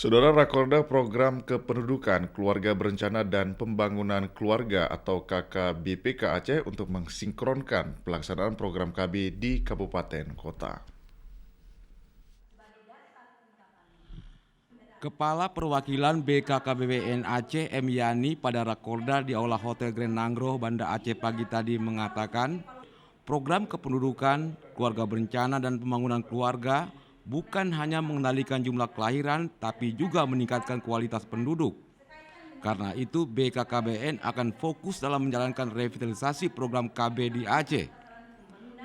Saudara, Rakorda Program Kependudukan, Keluarga Berencana dan Pembangunan Keluarga atau KKBPK Aceh untuk mensinkronkan pelaksanaan program KB di kabupaten kota. Kepala Perwakilan BKKBN Aceh M. Yani pada Rakorda di Aula Hotel Grand Nanggro, Banda Aceh pagi tadi mengatakan program kependudukan, keluarga berencana dan pembangunan keluarga bukan hanya mengendalikan jumlah kelahiran tapi juga meningkatkan kualitas penduduk. Karena itu BKKBN akan fokus dalam menjalankan revitalisasi program KB di Aceh.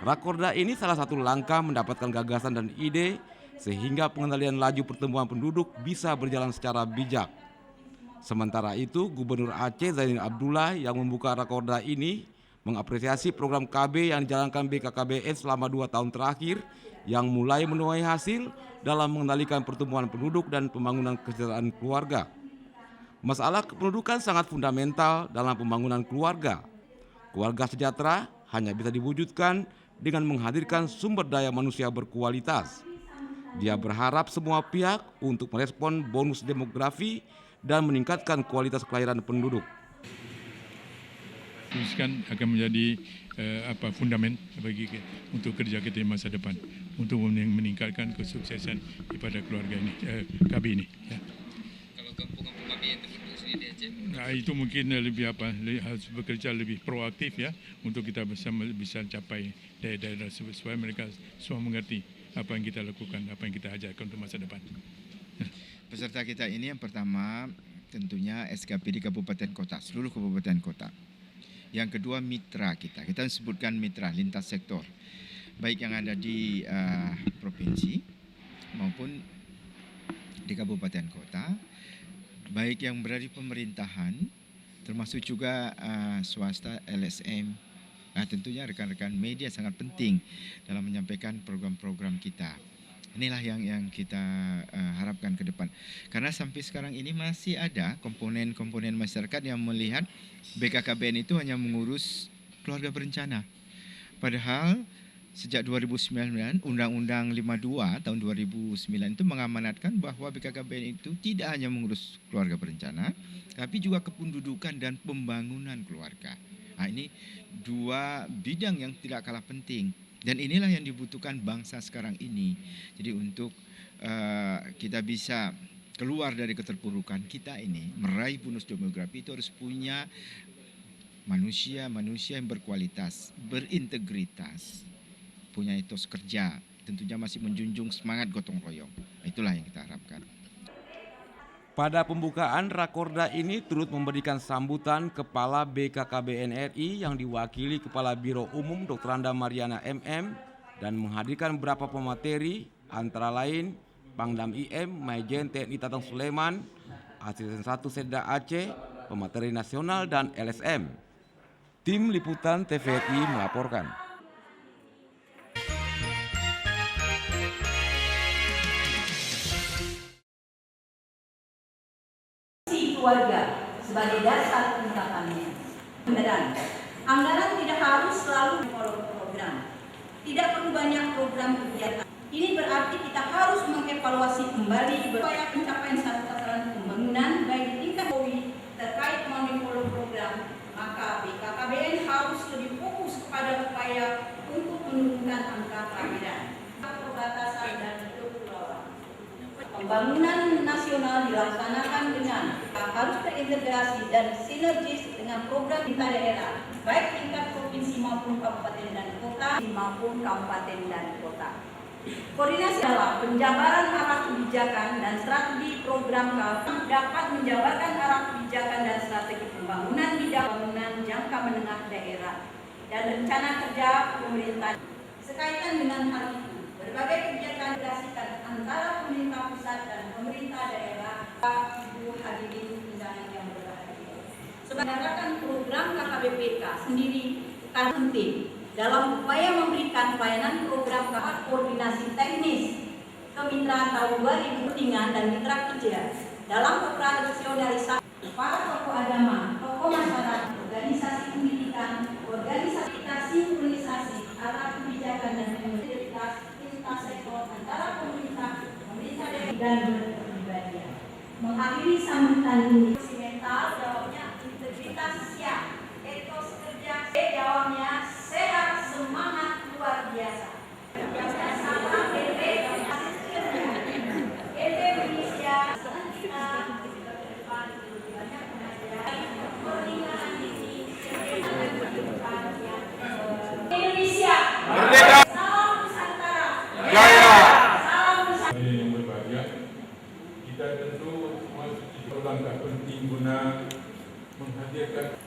Rakorda ini salah satu langkah mendapatkan gagasan dan ide sehingga pengendalian laju pertumbuhan penduduk bisa berjalan secara bijak. Sementara itu, Gubernur Aceh Zainuddin Abdullah yang membuka Rakorda ini mengapresiasi program KB yang dijalankan BKKBN selama 2 tahun terakhir yang mulai menuai hasil dalam mengendalikan pertumbuhan penduduk dan pembangunan kesejahteraan keluarga. Masalah kependudukan sangat fundamental dalam pembangunan keluarga. Keluarga sejahtera hanya bisa diwujudkan dengan menghadirkan sumber daya manusia berkualitas. Dia berharap semua pihak untuk merespon bonus demografi dan meningkatkan kualitas kelahiran penduduk. Kan akan menjadi fundament untuk kerja kita di masa depan untuk meningkatkan kesuksesan daripada keluarga ini, KB ini. Ya. Kalau kampung-kampung KB yang terbentuk sendiri di Aceh, itu mungkin harus bekerja lebih proaktif ya untuk kita bisa capai daerah-daerah supaya mereka semua mengerti apa yang kita lakukan, apa yang kita ajarkan untuk masa depan. Peserta kita ini yang pertama tentunya SKP di kabupaten kota, seluruh kabupaten kota. Yang kedua mitra kita sebutkan mitra lintas sektor, baik yang ada di provinsi maupun di kabupaten kota, baik yang berada di pemerintahan, termasuk juga swasta, LSM. Tentunya rekan-rekan media sangat penting dalam menyampaikan program-program kita. Inilah yang kita harapkan ke depan. Karena sampai sekarang ini masih ada komponen-komponen masyarakat yang melihat BKKBN itu hanya mengurus keluarga berencana. Padahal sejak 2009, Undang-Undang 52 tahun 2009 itu mengamanatkan bahwa BKKBN itu tidak hanya mengurus keluarga berencana, tapi juga kependudukan dan pembangunan keluarga. Ini dua bidang yang tidak kalah penting. Dan inilah yang dibutuhkan bangsa sekarang ini. Jadi untuk kita bisa keluar dari keterpurukan kita ini, meraih bonus demografi itu harus punya manusia yang berkualitas, berintegritas, punya etos kerja, tentunya masih menjunjung semangat gotong royong. Itulah yang kita harapkan. Pada pembukaan Rakorda ini turut memberikan sambutan Kepala BKKBN RI yang diwakili Kepala Biro Umum Dr. Anda Mariana MM dan menghadirkan beberapa pemateri antara lain Pangdam IM Majen TNI Tatang Sulaiman, Asisten 1 Setda Aceh, Pemateri Nasional dan LSM. Tim Liputan TVRI melaporkan. Keluarga sebagai dasar penerapannya. Beneran, anggaran tidak harus selalu program. Tidak perlu banyak program kegiatan. Ini berarti kita harus mengevaluasi kembali upaya pencapaian satu sasaran pembangunan baik di tingkat POI terkait mengevaluasi program. Maka BKKBN harus lebih fokus kepada upaya untuk menurunkan angka kelahiran, perbatasan dan kepulauan. Pembangunan nasional dilaksanakan dengan harus terintegrasi dan sinergis dengan program kita daerah, baik tingkat provinsi maupun kabupaten dan kota. Koordinasi dalam penjabaran arah kebijakan dan strategi program dapat menjabarkan arah kebijakan dan strategi pembangunan jangka menengah daerah dan rencana kerja pemerintah. Sekaitan dengan hal itu, berbagai kebijakan dikasihkan antara pemerintah pusat dan pemerintah daerah. Ibu hadirin undangan yang berbahagia, sebenarnya program KKBPK sendiri penting dalam upaya memberikan pelayanan program koordinasi teknis kemitraan tahun 2000 dan mitra kerja dalam operasionalisasi para tokoh agama, tokoh masyarakat, organisasi pendidikan, organisasi sinkronisasi arah kebijakan dan lintas sektor antara pemerintah daerah dan berkepribadian. Mengakhiri sambutan ini, mental jawabnya integritas siap, etos kerja jawabnya sehat semangat luar biasa. Jawabnya sama PT Indonesia kita depan banyak pengajaran pernikahan ini Indonesia merdeka, salam Nusantara jaya, salam Nusantara. Yang berbahagia, kita tentu semua langkah penting guna menghadirkan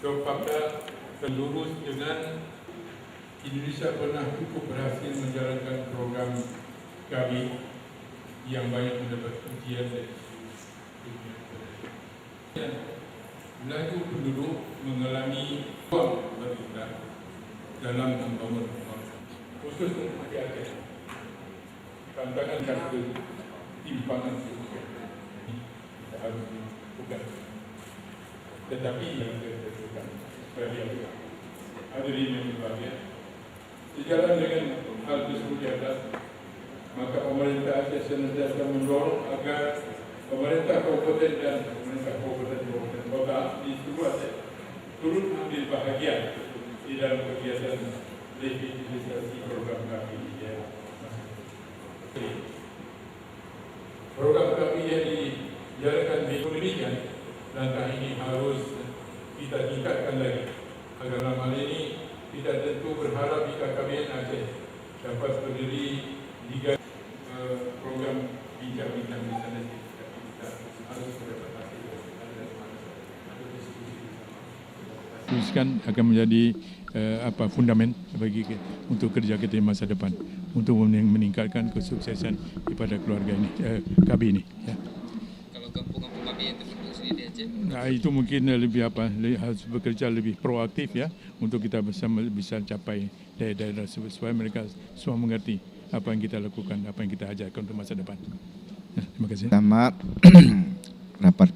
fakta terlurus dengan Indonesia pernah cukup berhasil menjalankan program kami yang banyak mendapat pujian dari dunia. Laju penduduk mengalami ruang bergerak dalam membangun khusus untuk Aceh. Tantangan dan ketimpangan sosial kita harus bukan, tetapi yang dilakukan bagi hadirin yang berbahagia, sejalan dengan hal tersebut di atas, maka pemerintah Aceh senantiasa mendorong agar pemerintah kabupaten dan pemerintah kabupaten kota di seluruh Aceh turut ambil bahagian di dalam kegiatan revitalisasi program kami di daerah. Program kami yang dijalankan di Indonesia, langkah ini harus kita tingkatkan lagi agar dalam hal ini kita tentu berharap BKKBN Aceh dapat berdiri di program bincang-bincang di sana. Kita harus mendapat hasil atau diskusi teruskan akan menjadi fundament bagi untuk kerja kita di masa depan untuk meningkatkan kesuksesan daripada keluarga ini, KB ini. Ya. Kalau kampung-kampung KB yang terbentuk sendiri di Aceh, Nah, itu mungkin harus bekerja lebih proaktif ya untuk kita bisa capai daerah-daerah supaya mereka semua mengerti apa yang kita lakukan, apa yang kita ajarkan untuk masa depan. Ya, terima kasih. Pertama, rapat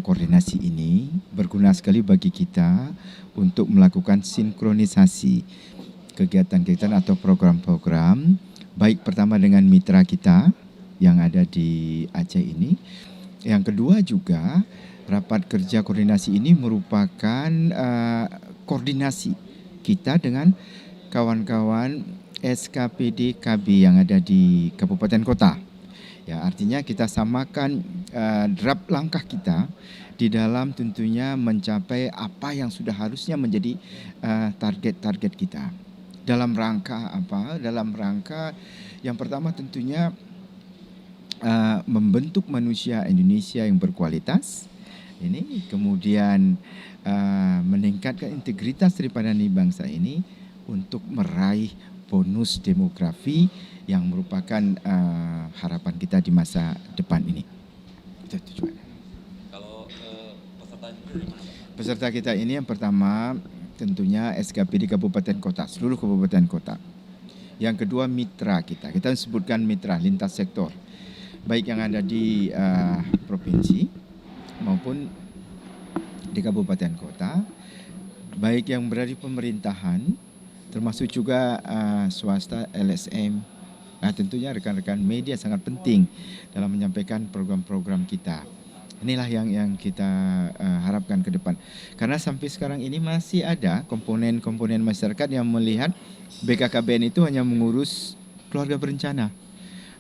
koordinasi ini berguna sekali bagi kita untuk melakukan sinkronisasi kegiatan-kegiatan atau program-program, baik pertama dengan mitra kita yang ada di Aceh ini. Yang kedua juga rapat kerja koordinasi ini merupakan koordinasi kita dengan kawan-kawan SKPD KB yang ada di kabupaten kota. Ya, artinya kita samakan draft langkah kita di dalam tentunya mencapai apa yang sudah harusnya menjadi target-target kita. Dalam rangka apa? Dalam rangka yang pertama tentunya membentuk manusia Indonesia yang berkualitas. Ini kemudian meningkatkan integritas daripada bangsa ini untuk meraih bonus demografi yang merupakan harapan kita di masa depan ini. Itu tujuannya. Kalau peserta dari mana? Peserta kita ini yang pertama tentunya SKPD Kabupaten Kota, seluruh kabupaten kota. Yang kedua mitra kita sebutkan mitra lintas sektor, baik yang ada di provinsi maupun di kabupaten kota, baik yang berada di pemerintahan, termasuk juga swasta, LSM. Nah, tentunya rekan-rekan media sangat penting dalam menyampaikan program-program kita. Inilah yang kita harapkan ke depan. Karena sampai sekarang ini masih ada komponen-komponen masyarakat yang melihat BKKBN itu hanya mengurus keluarga berencana.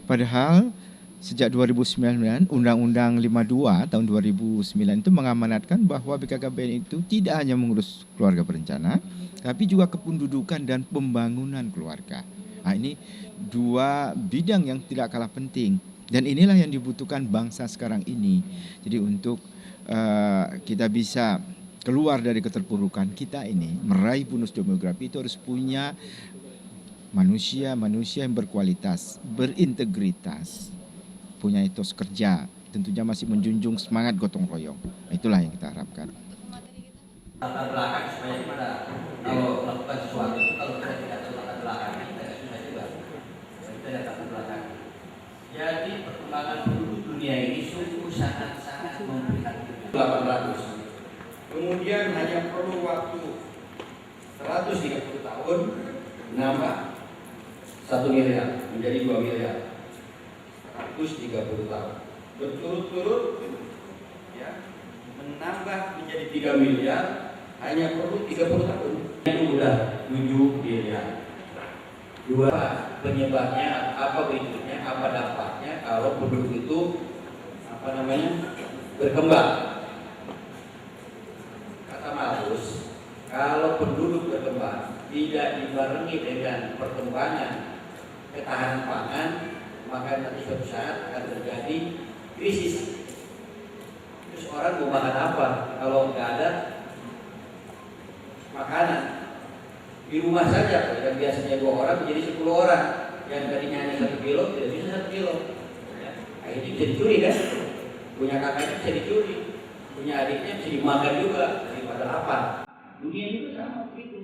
Padahal sejak 2009, Undang-Undang 52 tahun 2009 itu mengamanatkan bahwa BKKBN itu tidak hanya mengurus keluarga berencana, tapi juga kependudukan dan pembangunan keluarga. Nah, ini dua bidang yang tidak kalah penting. Dan inilah yang dibutuhkan bangsa sekarang ini. Jadi untuk kita bisa keluar dari keterpurukan kita ini, meraih bonus demografi itu harus punya manusia yang berkualitas, berintegritas, punya etos kerja, tentunya masih menjunjung semangat gotong royong. Itulah yang kita harapkan. Latar belakang supaya gimana? Kalau melakukan sesuatu itu kalau kita tidak tahu latar belakang kita susah juga. Kita ada latar belakang. Jadi perkembangan penduduk dunia ini sungguh sangat memprihatinkan. 800. Kemudian hanya perlu waktu 130 tahun nambah 1 miliar menjadi 2 miliar. 130 tahun. Berturut-turut ya, menambah menjadi 3 miliar hanya perlu 30 tahun. Itu udah 7 miliar. Dua, penyebabnya apa, berikutnya apa dampaknya kalau penduduk itu berkembang. Kata Malthus, kalau penduduk berkembang tidak dibarengi dengan perkembangan ketahanan pangan, maka nanti suatu saat akan terjadi krisis. Terus orang mau makan apa kalau nggak ada makanan? Di rumah saja, yang biasanya 2 orang menjadi 10 orang, yang tadinya hanya 1 kilo tidak bisa 1 kilo. Nah, ini bisa dicuri kan? Punya kakaknya bisa dicuri, punya adiknya bisa dimakan juga daripada lapar. Dunia juga sama begitu.